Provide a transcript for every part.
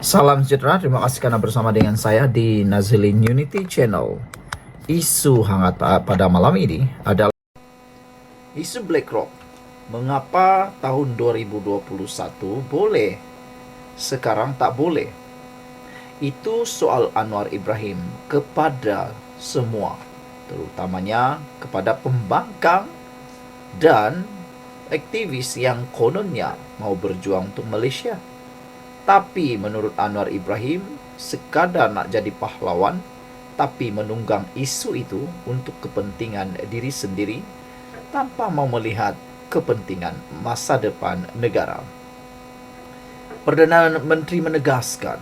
Salam sejahtera, terima kasih karena bersama dengan saya di Nazilin Unity Channel. Isu hangat pada malam ini adalah isu BlackRock. Mengapa tahun 2021 boleh, sekarang tak boleh? Itu soal Anwar Ibrahim kepada semua, terutamanya kepada pembangkang dan aktivis yang kononnya mau berjuang untuk Malaysia. Tapi menurut Anwar Ibrahim, sekadar nak jadi pahlawan, tapi menunggang isu itu untuk kepentingan diri sendiri tanpa mau melihat kepentingan masa depan negara. Perdana Menteri menegaskan,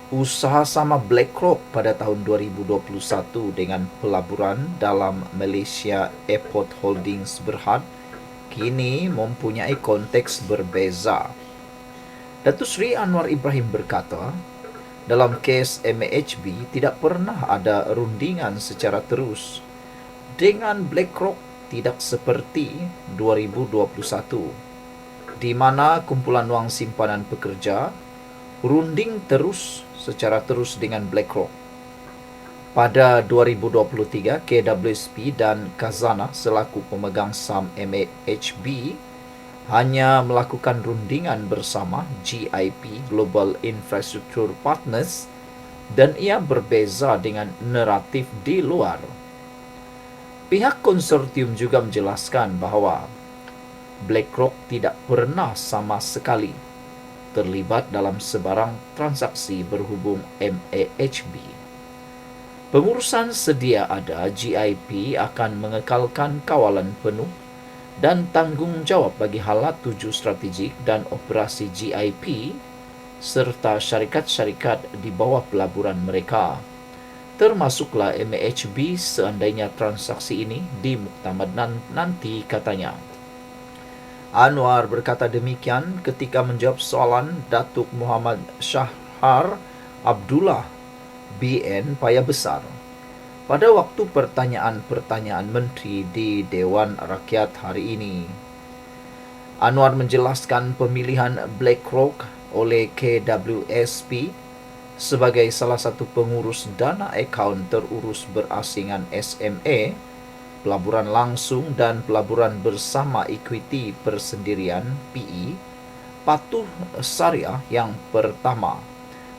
usaha sama BlackRock pada tahun 2021 dengan pelaburan dalam Malaysia Airport Holdings Berhad kini mempunyai konteks berbeza. Datuk Seri Anwar Ibrahim berkata, dalam kes MAHB tidak pernah ada rundingan secara terus. Dengan BlackRock tidak seperti 2021, di mana kumpulan wang simpanan pekerja runding secara terus dengan BlackRock. Pada 2023, KWSP dan Khazanah selaku pemegang saham MAHB hanya melakukan rundingan bersama GIP Global Infrastructure Partners dan ia berbeza dengan naratif di luar. Pihak konsortium juga menjelaskan bahawa BlackRock tidak pernah sama sekali terlibat dalam sebarang transaksi berhubung MAHB. Pengurusan sedia ada, GIP akan mengekalkan kawalan penuh dan tanggungjawab bagi halat tuju strategik dan operasi GIP serta syarikat-syarikat di bawah pelaburan mereka, termasuklah MAHB seandainya transaksi ini dimuktamad nanti, katanya. Anwar berkata demikian ketika menjawab soalan Datuk Muhammad Shahar Abdullah BN Paya Besar pada waktu pertanyaan-pertanyaan menteri di Dewan Rakyat hari ini. Anwar menjelaskan pemilihan BlackRock oleh KWSP sebagai salah satu pengurus dana akaun terurus berasingan SMA, pelaburan langsung dan pelaburan bersama equity persendirian PE, patuh syariah yang pertama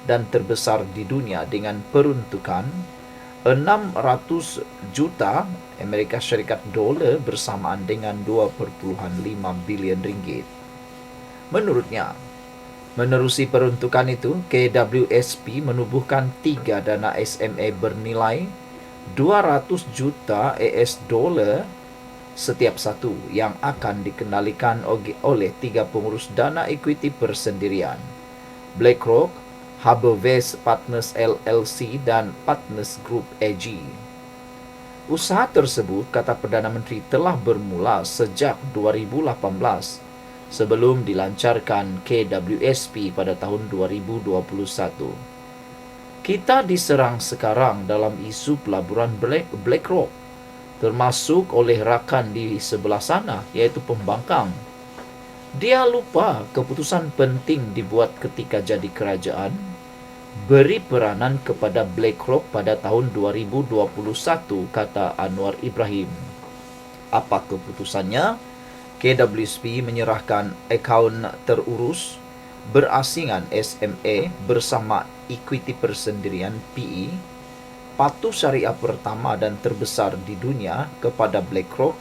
dan terbesar di dunia dengan peruntukan 600 juta Amerika Syarikat dolar bersamaan dengan 2.5 bilion ringgit. Menurutnya, menerusi peruntukan itu, KWSP menubuhkan 3 dana SMA bernilai 200 juta AS dolar setiap satu yang akan dikendalikan oleh 3 pengurus dana equity persendirian: BlackRock, Harbourvest Partners LLC dan Partners Group AG. Usaha tersebut, kata Perdana Menteri, telah bermula sejak 2018 sebelum dilancarkan KWSP pada tahun 2021. Kita diserang sekarang dalam isu pelaburan BlackRock, termasuk oleh rakan di sebelah sana, iaitu pembangkang. Dia lupa keputusan penting dibuat ketika jadi kerajaan, beri peranan kepada BlackRock pada tahun 2021, kata Anwar Ibrahim. Apa keputusannya? KWSP menyerahkan akaun terurus berasingan SMA bersama equity persendirian PE, patuh syariah pertama dan terbesar di dunia, kepada BlackRock.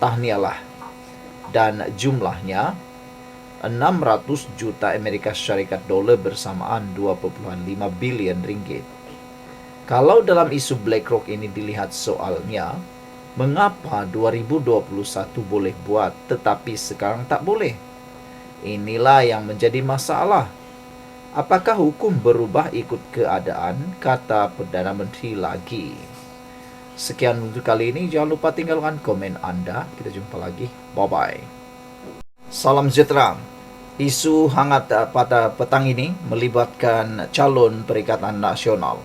Tahniahlah. Dan jumlahnya 600 juta Amerika Syarikat dolar bersamaan 2.5 bilion ringgit. Kalau dalam isu BlackRock ini dilihat soalnya, mengapa 2021 boleh buat tetapi sekarang tak boleh? Inilah yang menjadi masalah. Apakah hukum berubah ikut keadaan, kata Perdana Menteri lagi. Sekian untuk kali ini. Jangan lupa tinggalkan komen Anda. Kita jumpa lagi. Bye-bye. Salam sejahtera. Isu hangat pada petang ini melibatkan calon Perikatan Nasional.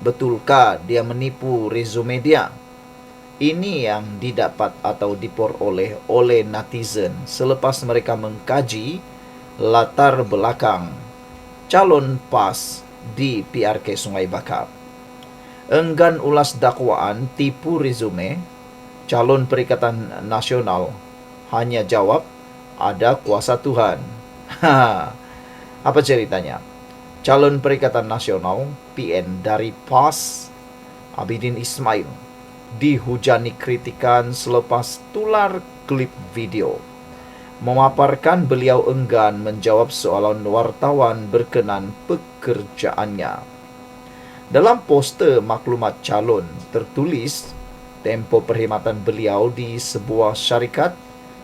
Betulkah dia menipu resume dia? Ini yang didapat atau diperoleh oleh netizen selepas mereka mengkaji latar belakang calon PAS di PRK Sungai Bakap. Enggan ulas dakwaan tipu resume calon Perikatan Nasional, hanya jawab ada kuasa Tuhan. Apa ceritanya? Calon Perikatan Nasional PN dari PAS Abidin Ismail dihujani kritikan selepas tular klip video memaparkan beliau enggan menjawab soalan wartawan berkenan pekerjaannya. Dalam poster maklumat calon tertulis tempo perkhidmatan beliau di sebuah syarikat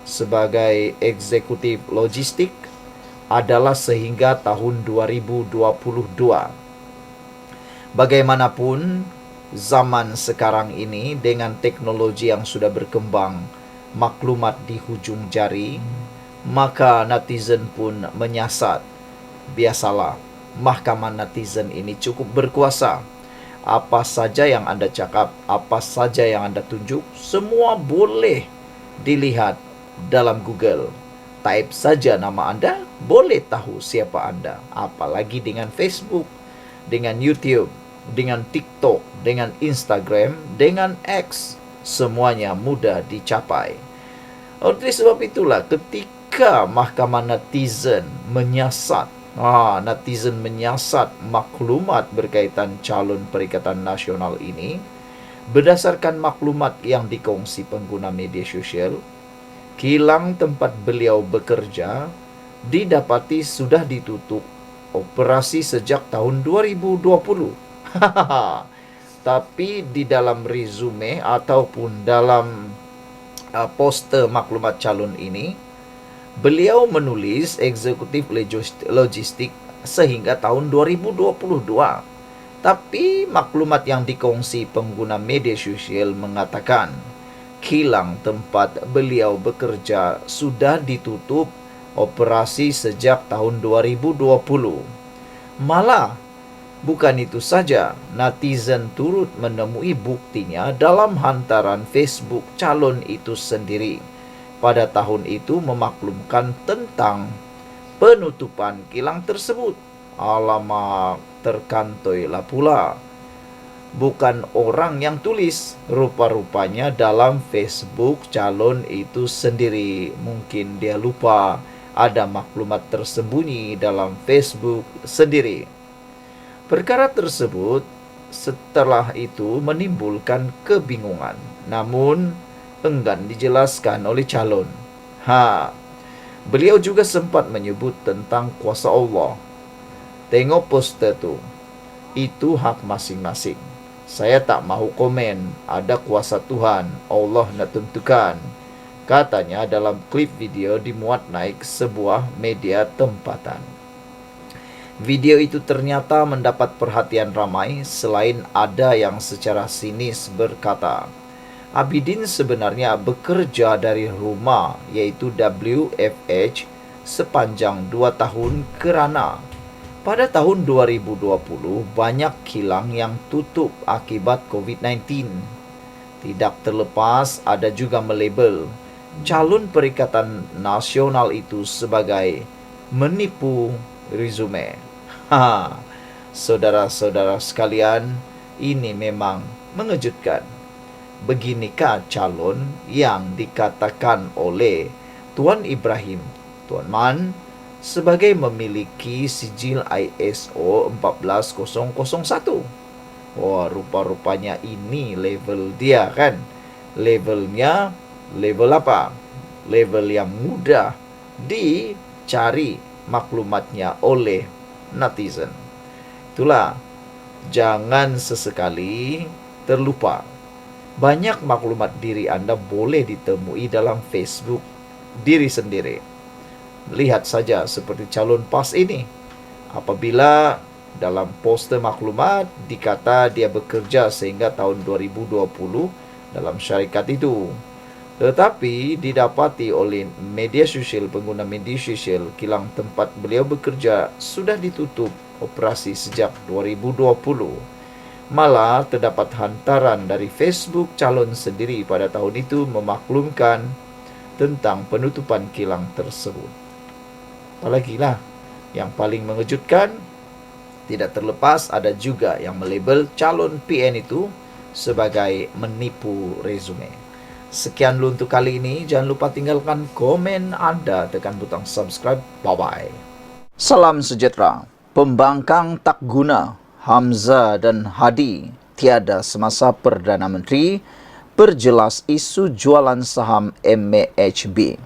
sebagai eksekutif logistik adalah sehingga tahun 2022. Bagaimanapun, zaman sekarang ini dengan teknologi yang sudah berkembang, maklumat di hujung jari, maka netizen pun menyasat. Biasalah, mahkamah netizen ini cukup berkuasa. Apa saja yang Anda cakap, apa saja yang Anda tunjuk, semua boleh dilihat dalam Google. Type saja nama Anda, boleh tahu siapa Anda. Apalagi dengan Facebook, dengan YouTube, dengan TikTok, dengan Instagram, dengan X. Semuanya mudah dicapai. Oleh sebab itulah ketika mahkamah netizen menyasat maklumat berkaitan calon Perikatan Nasional ini, berdasarkan maklumat yang dikongsi pengguna media sosial, kilang tempat beliau bekerja didapati sudah ditutup operasi sejak tahun 2020. Tapi di dalam resume ataupun dalam poster maklumat calon ini, beliau menulis eksekutif logistik sehingga tahun 2022. Tapi maklumat yang dikongsi pengguna media sosial mengatakan kilang tempat beliau bekerja sudah ditutup operasi sejak tahun 2020. Malah, bukan itu saja, netizen turut menemui buktinya dalam hantaran Facebook calon itu sendiri. Pada tahun itu memaklumkan tentang penutupan kilang tersebut. Alamak, terkantoilah pula. Bukan orang yang tulis, rupa-rupanya dalam Facebook calon itu sendiri. Mungkin dia lupa ada maklumat tersembunyi dalam Facebook sendiri. Perkara tersebut setelah itu menimbulkan kebingungan, namun enggan dijelaskan oleh calon. Beliau juga sempat menyebut tentang kuasa Allah. Tengok poster tu. Itu hak masing-masing. Saya tak mahu komen, ada kuasa Tuhan, Allah nak tentukan. Katanya dalam klip video dimuat naik sebuah media tempatan. Video itu ternyata mendapat perhatian ramai, selain ada yang secara sinis berkata, Abidin sebenarnya bekerja dari rumah, yaitu WFH, sepanjang 2 tahun kerana pada tahun 2020 banyak kilang yang tutup akibat COVID-19. Tidak terlepas ada juga melabel calon Perikatan Nasional itu sebagai menipu resume. Saudara-saudara sekalian, ini memang mengejutkan. Beginikah calon yang dikatakan oleh Tuan Ibrahim, Tuan Man, sebagai memiliki sijil ISO 14001. Wah, rupa-rupanya ini level dia kan. Levelnya level apa? Level yang mudah dicari maklumatnya oleh netizen. Itulah, jangan sesekali terlupa. Banyak maklumat diri Anda boleh ditemui dalam Facebook diri sendiri. Lihat saja seperti calon PAS ini. Apabila dalam poster maklumat dikata dia bekerja sehingga tahun 2020 dalam syarikat itu, tetapi didapati oleh media sosial, pengguna media sosial, kilang tempat beliau bekerja sudah ditutup operasi sejak 2020. Malah terdapat hantaran dari Facebook calon sendiri pada tahun itu memaklumkan tentang penutupan kilang tersebut. Apalagilah, yang paling mengejutkan, Tidak terlepas ada juga yang melabel calon PN itu sebagai menipu resume. Sekian dulu untuk kali ini. Jangan lupa tinggalkan komen Anda, tekan butang subscribe. Bye-bye. Salam sejahtera. Pembangkang tak guna, Hamzah dan Hadi tiada semasa Perdana Menteri, perjelas isu jualan saham MAHB.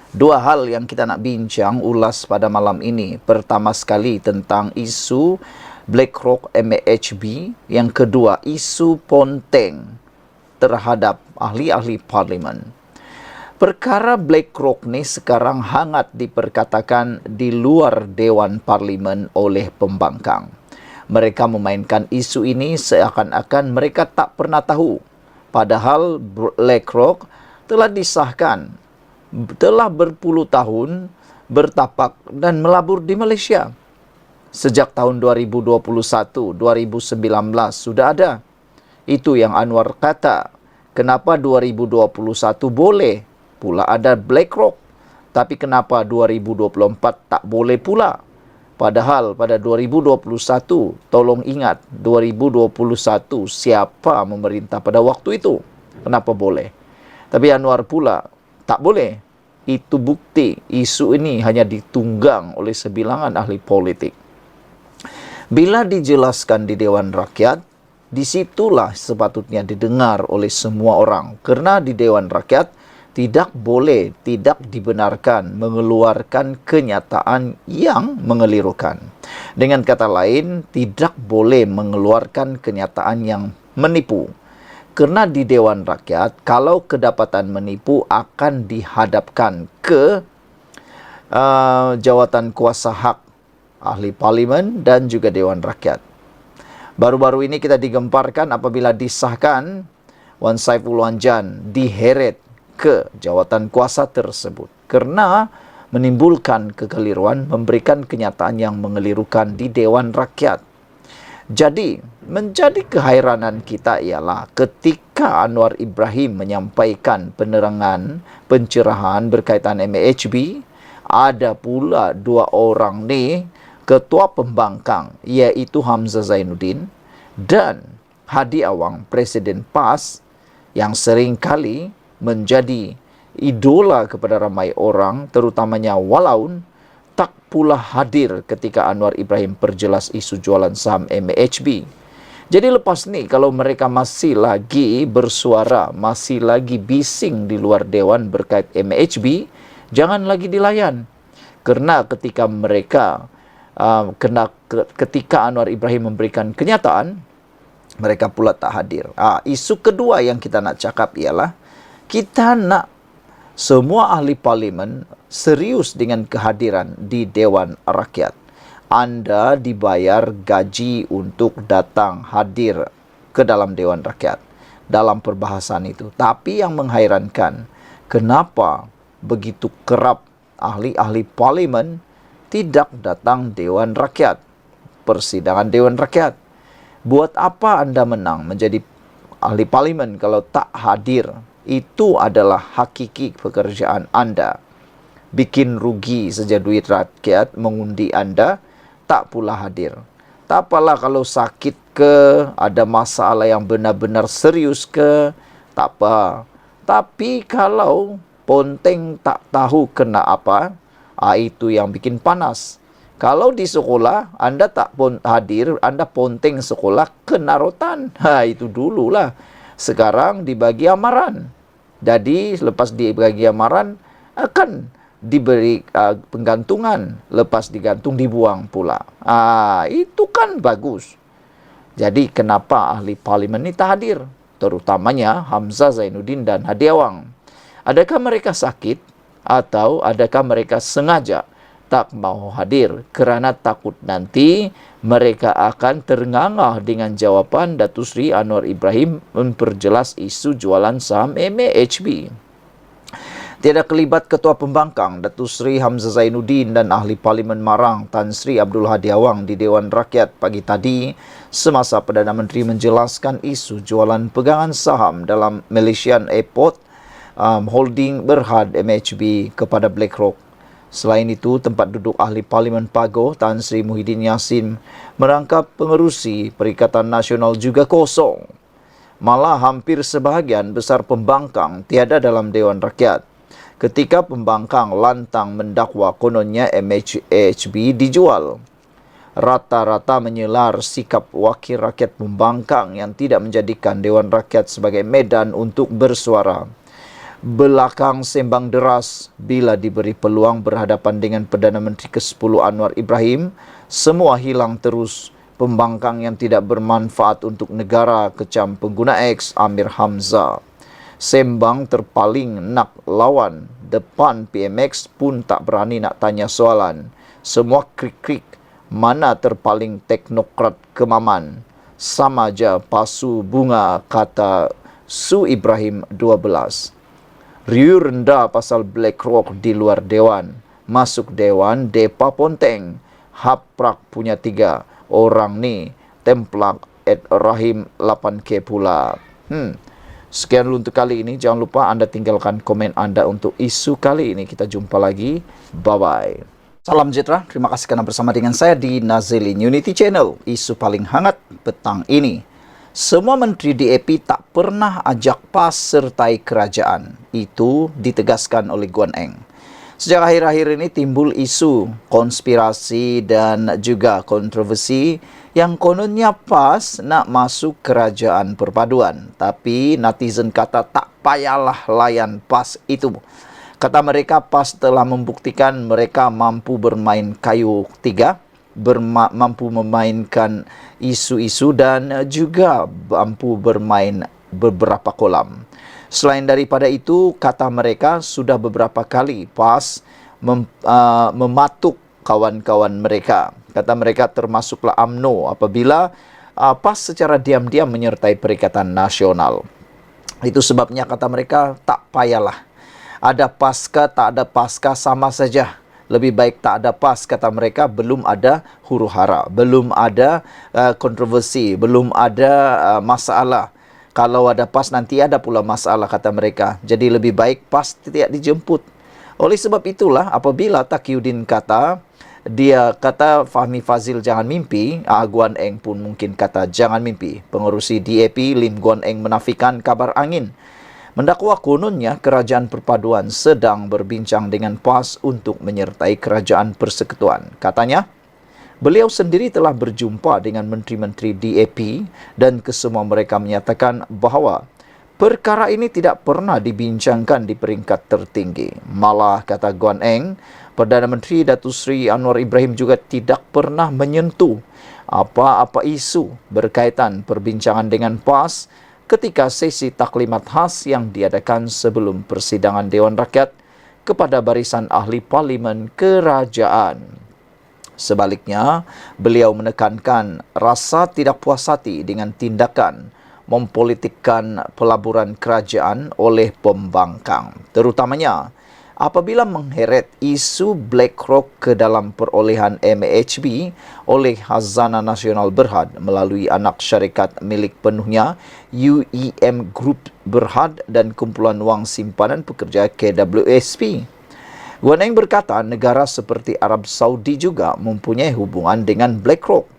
Dua hal yang kita nak bincang ulas pada malam ini. Pertama sekali tentang isu BlackRock MAHB. Yang kedua, isu Ponteng terhadap ahli-ahli parlimen. Perkara BlackRock ni sekarang hangat diperkatakan di luar Dewan Parlimen oleh pembangkang. Mereka memainkan isu ini seakan-akan mereka tak pernah tahu. Padahal BlackRock telah disahkan, telah berpuluh tahun bertapak dan melabur di Malaysia. Sejak tahun 2021, 2019 sudah ada. Itu yang Anwar kata. Kenapa 2021 boleh pula ada BlackRock, tapi kenapa 2024 tak boleh pula? Padahal pada 2021, tolong ingat, 2021 siapa memerintah pada waktu itu? Kenapa boleh? Tapi Anwar pula tak boleh. Itu bukti isu ini hanya ditunggang oleh sebilangan ahli politik. Bila dijelaskan di Dewan Rakyat, disitulah sepatutnya didengar oleh semua orang. Kerana di Dewan Rakyat tidak boleh, tidak dibenarkan mengeluarkan kenyataan yang mengelirukan. Dengan kata lain, tidak boleh mengeluarkan kenyataan yang menipu. Kerana di Dewan Rakyat, kalau kedapatan menipu akan dihadapkan ke jawatan kuasa hak ahli parlimen dan juga Dewan Rakyat. Baru-baru ini kita digemparkan apabila disahkan Wan Saiful Wanjan diheret ke jawatan kuasa tersebut kerana menimbulkan kekeliruan, memberikan kenyataan yang mengelirukan di Dewan Rakyat. Jadi, menjadi kehairanan kita ialah ketika Anwar Ibrahim menyampaikan penerangan, pencerahan berkaitan MAHB, ada pula dua orang ni, ketua pembangkang, iaitu Hamzah Zainuddin dan Hadi Awang, Presiden PAS, yang sering kali menjadi idola kepada ramai orang, terutamanya Walaun, tak pula hadir ketika Anwar Ibrahim perjelas isu jualan saham MAHB. Jadi lepas ni, kalau mereka masih lagi bersuara, masih lagi bising di luar Dewan berkait MAHB, jangan lagi dilayan. Kerana ketika mereka, ketika Anwar Ibrahim memberikan kenyataan, mereka pula tak hadir. Isu kedua yang kita nak cakap ialah, kita nak semua ahli parlimen serius dengan kehadiran di Dewan Rakyat. Anda dibayar gaji untuk datang hadir ke dalam Dewan Rakyat dalam perbahasan itu. Tapi yang menghairankan, kenapa begitu kerap ahli-ahli parlimen tidak datang Dewan Rakyat, persidangan Dewan Rakyat? Buat apa anda menang menjadi ahli parlimen kalau tak hadir? Itu adalah hakiki pekerjaan anda. Bikin rugi saja duit rakyat, mengundi anda, tak pula hadir. Tak apalah kalau sakit ke, ada masalah yang benar-benar serius ke, tak apa. Tapi kalau Ponteng tak tahu kena apa, itu yang bikin panas. Kalau di sekolah, anda tak pun hadir, anda Ponteng sekolah, kena rotan. Itu dululah. Sekarang dibagi amaran. Jadi, lepas dibagi amaran, akan diberi penggantungan. Lepas digantung, dibuang pula. Itu kan bagus. Jadi, kenapa ahli parlimen ini tak hadir? Terutamanya Hamzah Zainuddin dan Hadi Awang. Adakah mereka sakit? Atau adakah mereka sengaja tak mau hadir kerana takut nanti mereka akan terngangah dengan jawapan Datuk Seri Anwar Ibrahim memperjelas isu jualan saham MAHB. Tiada kelibat Ketua Pembangkang Datuk Seri Hamzah Zainuddin dan Ahli Parlimen Marang Tan Sri Abdul Hadi Awang di Dewan Rakyat pagi tadi semasa Perdana Menteri menjelaskan isu jualan pegangan saham dalam Malaysian Airport Holding Berhad MAHB kepada BlackRock. Selain itu, tempat duduk ahli Parlimen Pagoh Tan Sri Muhyiddin Yassin merangkap pengerusi Perikatan Nasional juga kosong. Malah hampir sebahagian besar pembangkang tiada dalam Dewan Rakyat. Ketika pembangkang lantang mendakwa kononnya MHB dijual. Rata-rata menyelar sikap wakil rakyat pembangkang yang tidak menjadikan Dewan Rakyat sebagai medan untuk bersuara. Belakang sembang deras bila diberi peluang berhadapan dengan Perdana Menteri ke-10 Anwar Ibrahim, semua hilang terus. Pembangkang yang tidak bermanfaat untuk negara, kecam pengguna X Amir Hamzah. Sembang terpaling nak lawan, depan PMX pun tak berani nak tanya soalan. Semua krik-krik, mana terpaling teknokrat kemaman. Sama aja pasu bunga, kata Su Ibrahim 12. Riuh rendah pasal BlackRock di luar Dewan. Masuk Dewan, Depa Ponteng. Haprak punya 3. Orang ni, templak Rahim 8K pula. Sekian dulu untuk kali ini. Jangan lupa anda tinggalkan komen anda untuk isu kali ini. Kita jumpa lagi. Bye-bye. Salam sejahtera. Terima kasih kerana bersama dengan saya di Nazilin Unity Channel. Isu paling hangat petang ini. Semua menteri DAP tak pernah ajak PAS sertai kerajaan. Itu ditegaskan oleh Guan Eng. Sejak akhir-akhir ini timbul isu, konspirasi dan juga kontroversi yang kononnya PAS nak masuk kerajaan perpaduan. Tapi netizen kata tak payahlah layan PAS itu. Kata mereka PAS telah membuktikan mereka mampu bermain kayu tiga, mampu memainkan isu-isu dan juga mampu bermain beberapa kolam. Selain daripada itu, kata mereka sudah beberapa kali PAS mematuk kawan-kawan mereka. Kata mereka termasuklah UMNO apabila PAS secara diam-diam menyertai Perikatan Nasional. Itu sebabnya kata mereka tak payahlah. Ada PAS ke tak ada PAS ke sama saja. Lebih baik tak ada PAS, kata mereka. Belum ada huru-hara, belum ada kontroversi, belum ada masalah. Kalau ada PAS nanti ada pula masalah, kata mereka. Jadi lebih baik PAS tidak dijemput. Oleh sebab itulah apabila Taqiyuddin kata, dia kata Fahmi Fazil jangan mimpi, Guan Eng pun mungkin kata jangan mimpi. Pengerusi DAP Lim Guan Eng menafikan kabar angin. Mendakwa kononnya kerajaan perpaduan sedang berbincang dengan PAS untuk menyertai kerajaan persekutuan. Katanya, beliau sendiri telah berjumpa dengan menteri-menteri DAP dan kesemua mereka menyatakan bahawa perkara ini tidak pernah dibincangkan di peringkat tertinggi. Malah, kata Guan Eng, Perdana Menteri Datuk Seri Anwar Ibrahim juga tidak pernah menyentuh apa-apa isu berkaitan perbincangan dengan PAS ketika sesi taklimat khas yang diadakan sebelum persidangan Dewan Rakyat kepada barisan ahli parlimen kerajaan. Sebaliknya, beliau menekankan rasa tidak puas hati dengan tindakan mempolitikkan pelaburan kerajaan oleh pembangkang, terutamanya apabila mengheret isu BlackRock ke dalam perolehan MHB oleh Khazanah Nasional Berhad melalui anak syarikat milik penuhnya UEM Group Berhad dan kumpulan wang simpanan pekerja KWSP. Guan Eng berkata negara seperti Arab Saudi juga mempunyai hubungan dengan BlackRock.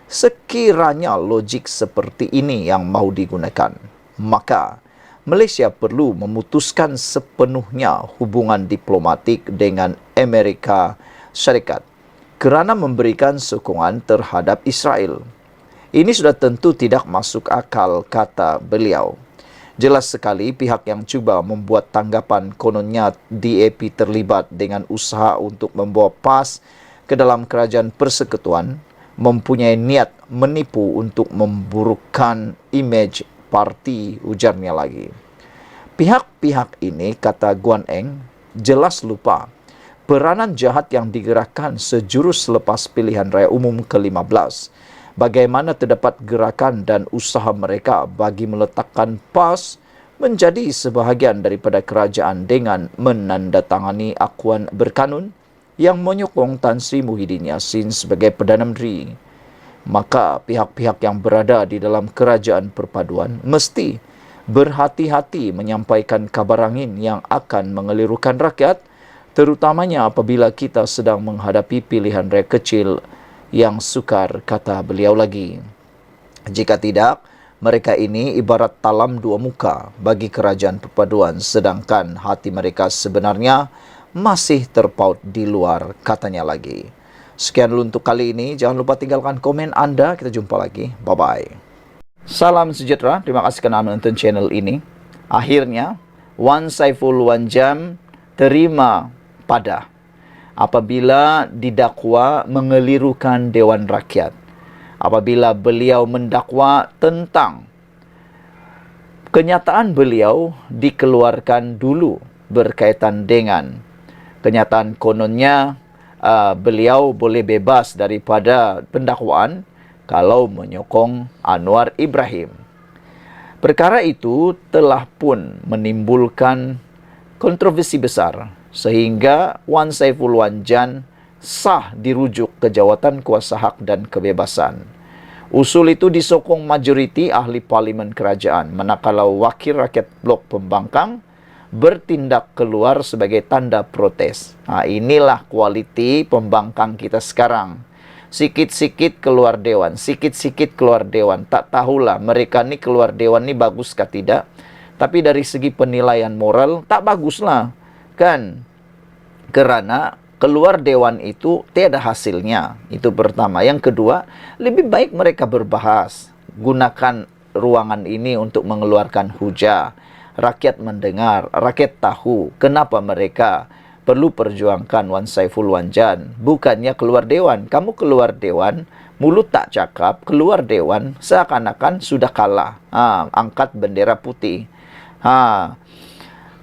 Sekiranya logik seperti ini yang mahu digunakan, maka Malaysia perlu memutuskan sepenuhnya hubungan diplomatik dengan Amerika Syarikat kerana memberikan sokongan terhadap Israel. Ini sudah tentu tidak masuk akal, kata beliau. Jelas sekali pihak yang cuba membuat tanggapan kononnya DAP terlibat dengan usaha untuk membawa PAS ke dalam kerajaan persekutuan mempunyai niat menipu untuk memburukkan imej parti, ujarnya lagi. Pihak-pihak ini, kata Guan Eng, jelas lupa peranan jahat yang digerakkan sejurus selepas pilihan raya umum ke-15. Bagaimana terdapat gerakan dan usaha mereka bagi meletakkan PAS menjadi sebahagian daripada kerajaan dengan menandatangani akuan berkanun yang menyokong Tan Sri Muhyiddin Yassin sebagai Perdana Menteri. Maka pihak-pihak yang berada di dalam kerajaan perpaduan mesti berhati-hati menyampaikan kabar angin yang akan mengelirukan rakyat terutamanya apabila kita sedang menghadapi pilihan raya kecil yang sukar, kata beliau lagi. Jika tidak, mereka ini ibarat talam dua muka bagi kerajaan perpaduan, sedangkan hati mereka sebenarnya masih terpaut di luar, katanya lagi. Sekian dulu untuk kali ini. Jangan lupa tinggalkan komen Anda. Kita jumpa lagi. Bye-bye. Salam sejahtera. Terima kasih kerana menonton channel ini. Akhirnya, Wan Saiful Wanjan terima pada apabila didakwa mengelirukan Dewan Rakyat. Apabila beliau mendakwa tentang kenyataan beliau dikeluarkan dulu berkaitan dengan kenyataan kononnya beliau boleh bebas daripada pendakwaan kalau menyokong Anwar Ibrahim. Perkara itu telah pun menimbulkan kontroversi besar sehingga Wan Saiful Wanjan sah dirujuk ke Jawatan Kuasa Hak dan Kebebasan. Usul itu disokong majoriti ahli parlimen kerajaan, manakala wakil rakyat blok pembangkang bertindak keluar sebagai tanda protes. Inilah kualiti pembangkang kita sekarang. Sikit-sikit keluar dewan, sikit-sikit keluar dewan. Tak tahulah mereka ni keluar dewan ni baguskah tidak. Tapi dari segi penilaian moral, tak baguslah. Kan? Kerana keluar dewan itu tiada hasilnya. Itu pertama. Yang kedua, lebih baik mereka berbahas. Gunakan ruangan ini untuk mengeluarkan hujah. Rakyat mendengar, rakyat tahu kenapa mereka perlu perjuangkan Wan Saiful Wanjan. Bukannya keluar dewan. Kamu keluar dewan, mulut tak cakap, keluar dewan, seakan-akan sudah kalah. Angkat bendera putih.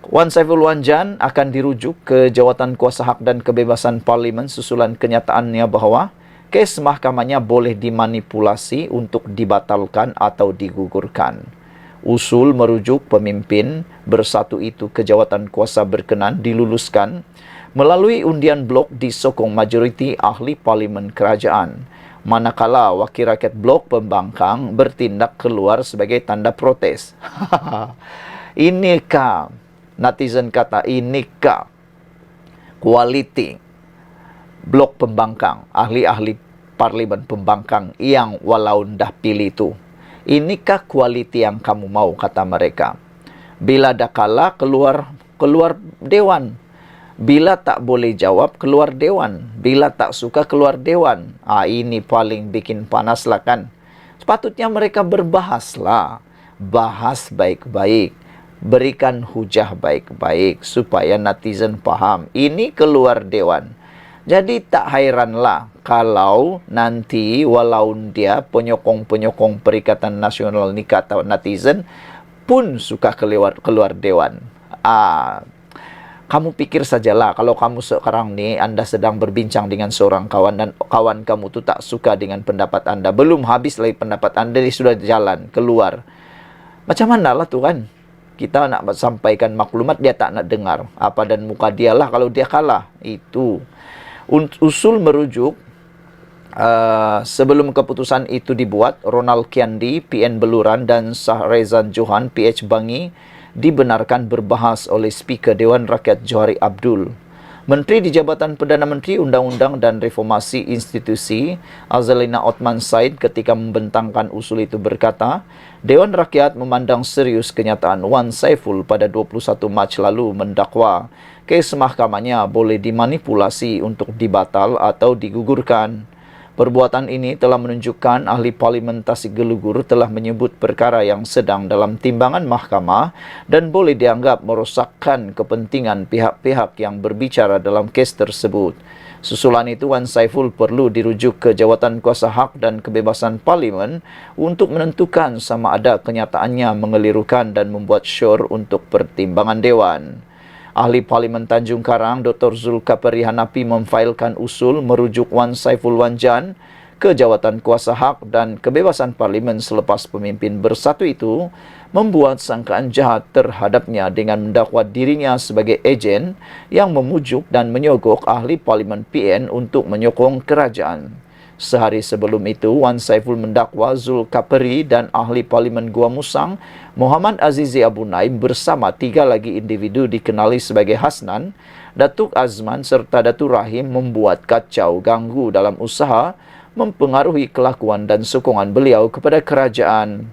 Wan Saiful Wanjan akan dirujuk ke Jawatan Kuasa Hak dan Kebebasan Parlimen susulan kenyataannya bahawa kes mahkamahnya boleh dimanipulasi untuk dibatalkan atau digugurkan. Usul merujuk pemimpin bersatu itu ke jawatan kuasa berkenan diluluskan melalui undian blok disokong majoriti ahli parlimen kerajaan, manakala wakil rakyat blok pembangkang bertindak keluar sebagai tanda protes. Inikah, netizen kata, inikah kualiti blok pembangkang, ahli-ahli parlimen pembangkang yang walau dah pilih itu. Inikah kualiti yang kamu mau, kata mereka. Bila dah kalah, keluar dewan. Bila tak boleh jawab, keluar dewan. Bila tak suka, keluar dewan. Ini paling bikin panas lah kan. Sepatutnya mereka berbahaslah. Bahas baik-baik. Berikan hujah baik-baik supaya netizen faham. Ini keluar dewan. Jadi tak hairanlah kalau nanti walau dia penyokong-penyokong Perikatan Nasional ni kata netizen pun suka keluar dewan. Kamu pikir sajalah kalau kamu sekarang ni Anda sedang berbincang dengan seorang kawan dan kawan kamu tu tak suka dengan pendapat Anda. Belum habis lagi pendapat Anda, dia sudah jalan keluar. Macam mana lah tu kan? Kita nak sampaikan maklumat, dia tak nak dengar. Apa dan muka dia lah kalau dia kalah. Itu. Usul merujuk sebelum keputusan itu dibuat, Ronald Kiandi, PN Beluran dan Sahrizan Johan, PH Bangi dibenarkan berbahas oleh Speaker Dewan Rakyat Johari Abdul. Menteri di Jabatan Perdana Menteri Undang-Undang dan Reformasi Institusi Azalina Othman Said ketika membentangkan usul itu berkata, Dewan Rakyat memandang serius kenyataan Wan Saiful pada 21 Mac lalu mendakwa kes mahkamahnya boleh dimanipulasi untuk dibatal atau digugurkan. Perbuatan ini telah menunjukkan ahli parlimen Tasik Gelugur telah menyebut perkara yang sedang dalam timbangan mahkamah dan boleh dianggap merosakkan kepentingan pihak-pihak yang berbicara dalam kes tersebut. Susulan itu, Wan Saiful perlu dirujuk ke Jawatan Kuasa Hak dan Kebebasan Parlimen untuk menentukan sama ada kenyataannya mengelirukan dan membuat syor untuk pertimbangan Dewan. Ahli Parlimen Tanjung Karang, Dr. Zulkapari Hanapi memfailkan usul merujuk Wan Saiful Wanjan ke Jawatan Kuasa Hak dan Kebebasan Parlimen selepas pemimpin bersatu itu membuat sangkaan jahat terhadapnya dengan mendakwa dirinya sebagai ejen yang memujuk dan menyogok ahli Parlimen PN untuk menyokong kerajaan. Sehari sebelum itu, Wan Saiful mendakwa Zulkapari dan ahli Parlimen Gua Musang, Muhammad Azizi Abu Naim bersama 3 lagi individu dikenali sebagai Hasnan Datuk Azman serta Datuk Rahim membuat kacau ganggu dalam usaha mempengaruhi kelakuan dan sokongan beliau kepada kerajaan.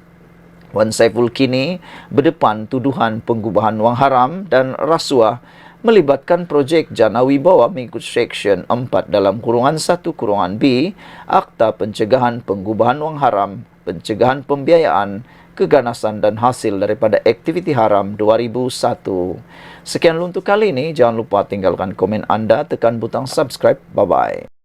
Wan Saiful kini berdepan tuduhan pengubahan wang haram dan rasuah melibatkan projek Jana Wibawa mengikut Seksyen 4 dalam kurungan 1 kurungan B Akta Pencegahan Pengubahan Wang Haram, Pencegahan Pembiayaan, Keganasan dan Hasil daripada Aktiviti Haram 2001. Sekian untuk kali ini. Jangan lupa tinggalkan komen anda, tekan butang subscribe. Bye-bye.